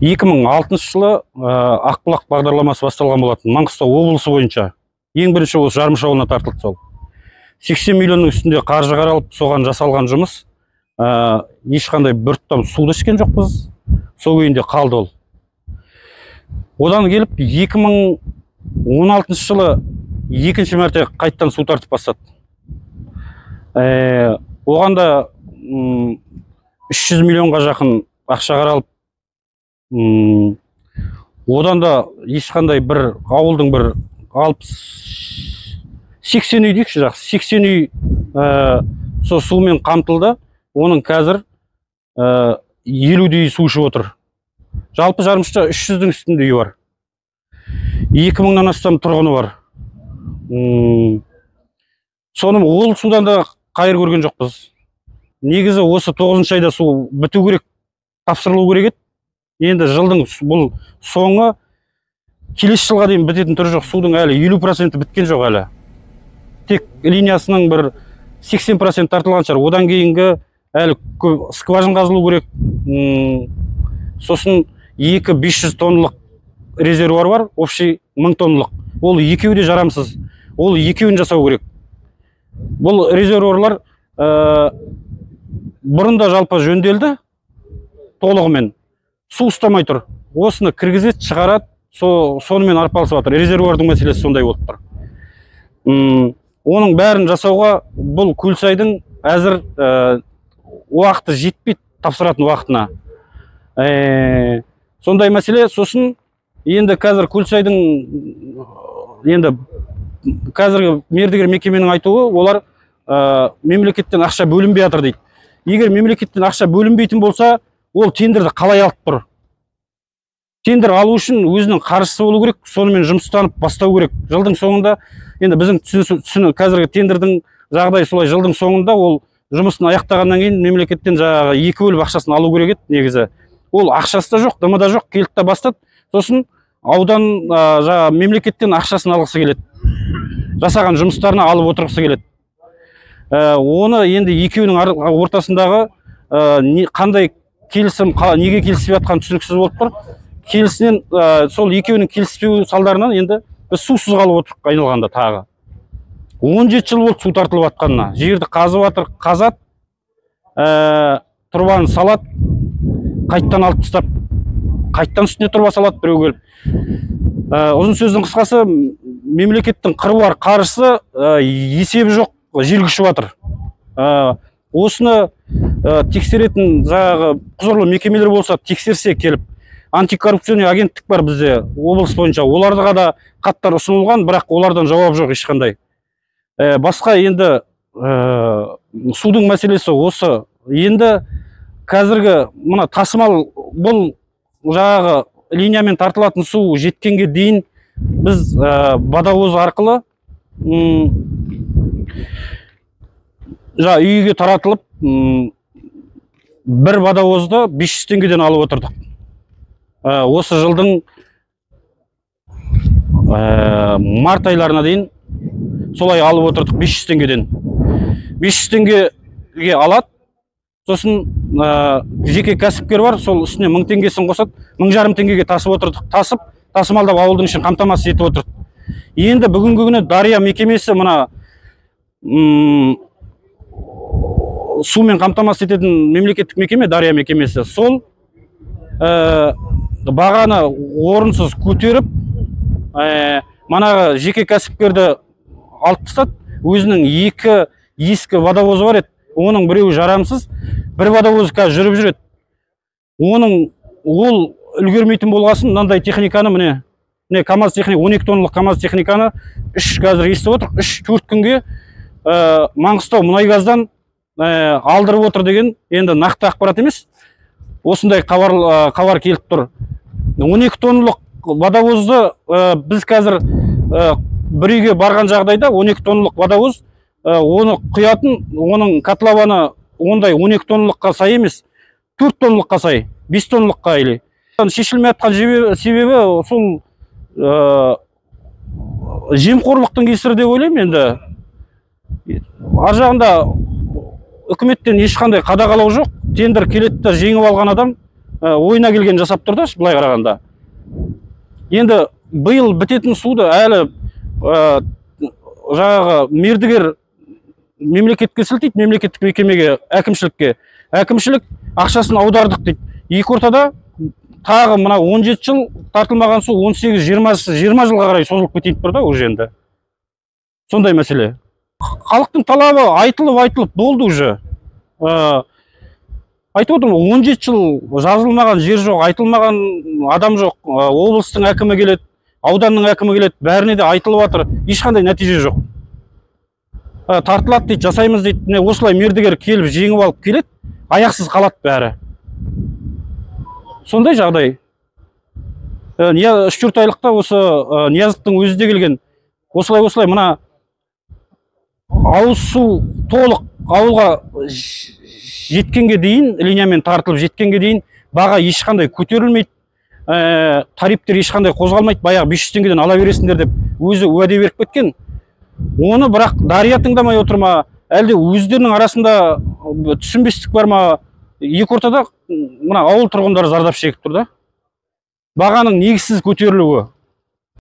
2006 жылы Ақбұлақ бағдарламасы басталған болатын. Маңғыстау облысы бойынша ең бірінші осы Жармыш ауылына тартылды. Сол 80 миллионның үстінде қаржы қаралып, соған жасалған жұмыс. Ешқандай бір тұтам суды ішкен жоқпыз. Сол күйінде қалды ол. Одан келіп 2016 жылы екінші мәрте қайттан су тартып бастады. Оған да 300 миллионға жақын ақша қаралып, одан да ешқандай бір ауылдың бір 80 үй дейікші, жақсы 80 үй сол сумен қамтылды. Оның қазір 50 су ішіп отыр. Жалпы Жармышта 300-дің үстінде үй бар. 2000-нан астам тұрғыны бар. Соным ол судан да қайыр көрген жоқпыз. Негізі осы 9-шы айда су біту керек, тапсырылу керек еді. Енді жылдың бұл соңы келесі жылға дейін бітетін түрі жоқ. Судың әлі 50% біткен жоқ әлі. Тек линиясының бір 80% тартылған шығар. Одан кейінгі әлі скважин қазылу керек. Сосын 500 тонналық резервуар бар, общий 1000 тонналық. Ол екеуі де жарамсыз. Ол екеуін жасау керек. Бұл резервуарлар бұрында жалпы жөнделді толығымен. Су ұстамай тұр. Осыны кіргізет, шығарат, сонымен арпалысып жатыр. Резервуардың мәселесі сондай болып тұр. Оның бәрін жасауға бұл Көлсайдың әзір уақыты жетпейді, тапсыратын уақытына. Сондай мәселе. Сосын енді қазір Көлсайдың қазіргі мердігер мекеменің айтуы, олар мемлекеттен ақша бөлінбей жатыр дейді. Егер мемлекеттен ақша бөлінбейтін болса, ол тендерді қалай алып тұр? Тендер алу үшін өзінің қаржысы болу керек, сонымен жұмыстанып бастау керек. Жылдың соңында, енді біздің қазіргі тендердің жағдайы солай, жылдың соңында ол жұмысын аяқтағаннан кейін мемлекеттен жаңағы 2 бөліп ақшасын алу керек еді негізі. Ол ақшасы да жоқ, дымы да жоқ, келді да бастады. Сосын аудан мемлекеттен ақшасын алғысы келеді. Жасаған жұмыстарына алып отырғысы келеді. Оны енді екеуінің ортасындағы қандай келісім, неге келіспей жатқан түсініксіз болып тұр. Келісінен сол екеуінің келіспеу салдарынан енді біз сусыз қалып отырдық айналғанда тағы. 17 жыл болды су тартылып жатқанына. Жерді қазып жатыр, қазат, тұрбаны салат, қайттан алып тастап, қайттан үстіне тұрба салат біреу келіп. Ұзын сөздің қысқасы, мемлекеттің қыруар қаржысы есебі жоқ, желгішіп жатыр. Осыны тексеретін жаңағы құзырлы мекемелер болса, тексерсе келіп. Антикоррупционный агенттік бар бізде облыс бойынша. Оларға да хаттар ұсынылған, бірақ олардан жауап жоқ ешқандай. Басқа енді судың мәселесі осы. Енді қазіргі мына тасымал, бұл жаңағы линиямен тартылатын су жеткенге дейін біз водовоз арқылы үйге таратылып, бір водовозды 500 теңгеден алып отырдық. Осы жылдың март айларына дейін солай алып отырдық 500 теңгеден. 500 теңгеге алады, сосын жеке кәсіпкер бар, сол үстіне 1000 теңгесін қосады, 1500 теңгеге тасып отырдық. Тасымалдап ауылдың ішін қамтамасыз етіп отырдық. Енді бүгінгі күні Дария мекемесі, мына сумен қамтамасыз ететін мемлекеттік мекеме, Дария мекемесі, сол бағаны орынсыз көтеріп, манағы жеке кәсіпкерді алып тастады. Өзінің 2 ескі водовозы бар еді, оның біреуі жарамсыз, бір водовоз қазір жүріп жүреді. Ол үлгермейтін болғасын, мынандай техниканы, міне КамАЗ техника, 12 тонналық КамАЗ техниканы 3 қазір естіп отыр, 3-4 күнге Маңғыстау мұнайгаздан алдырып отыр деген енді нақты ақпарат емес. Осындай хабар келіп тұр. 12 тонналық водовозды біз қазір бір үйге барған жағдайда 12 тонналық водовоз, оны құятын, оның котлованы ондай 12 тоннылыққа сай емес, 4 тоннылыққа сай, 5 тоннылыққа или. Шешілмей жатқан себебі сол жемқорлықтың кесірі деп ойлаймын енді. Ар жағында үкіметтен ешқандай қадағалау жоқ. Тендер келеді де жеңіп алған адам ойына келген жасап тұр да, былай қарағанда. Енді биыл бітетін суды әлі жаңағы мердігер мемлекетке сілтейді, мемлекеттік мекемеге, әкімшілікке. Әкімшілік ақшасын аудардық дейді. Екі ортада тағы мына 17 жыл тартылмаған су 18-20 жылға қарай созылып кетейін тұр да уже енді. Сондай мәселе. Халықтың талабы айтылып болды уже. Айтып отырмын, 17 жыл жазылмаған жер жоқ, айтылмаған адам жоқ. Облыстың әкімі келеді, ауданның әкімі келеді, бәріне де айтылып жатыр, ешқандай нәтиже жоқ. Тартылады дейді, жасаймыз дейді. Осылай мердігер келіп жеңіп алып келеді, аяқсыз қалады бәрі. Сондай жағдай. 3-4 айлықта осы Ниязовтың өзі де келген. Осылай мына ауыз су толық ауылға жеткенге дейін, линиямен тартылып жеткенге дейін баға ешқандай көтерілмейді, тарифтер ешқандай қозғалмайды, баяғы 500 теңгеден ала бересіңдер деп өзі уәде беріп кеткен. Оны бірақ Дария тыңдамай отыр ма, әлде өздерінің арасында түсінбестік бар ма? Екі ортада мына ауыл тұрғындары зардап шегіп тұр да. Бағаның негізсіз көтерілуі.